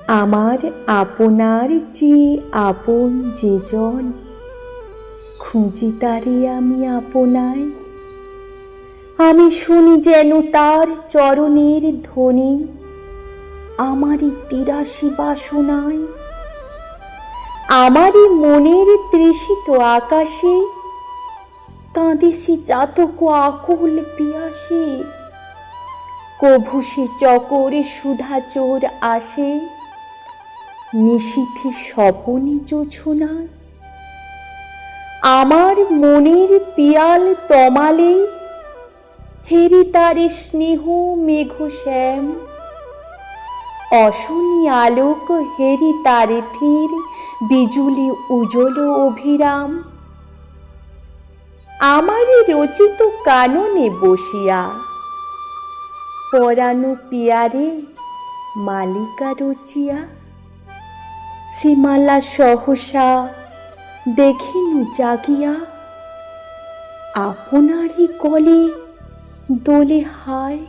আমার আপনার চেয়ে আপন যেজন, খুঁজি তারে আমি আপনায়। আমি শুনি যেন তার চরণের ধ্বনি আমারই ৮৩ বাসনায়। আমারই মনের তৃষিত আকাশে কাঁদে সে চাতক আকুল পিয়াসে। কভু সে চকরে সুধাচোর আসে, নিশীথে স্বপনে জোছনায়। আমার মনের পিয়াল তমালে হেরি তারে স্নেহ মেঘ শ্যাম। অশনি আলোক হেরি তারে থির বিজুলি উজ্জ্বল অভিরাম। আমারই রচিত কাননে বসিয়া পরানো পিয়ারে মালিকা রচিয়া। সীমালা সহসা দেখিনু জাগিয়া, আপনারই কলে দোলে হায়।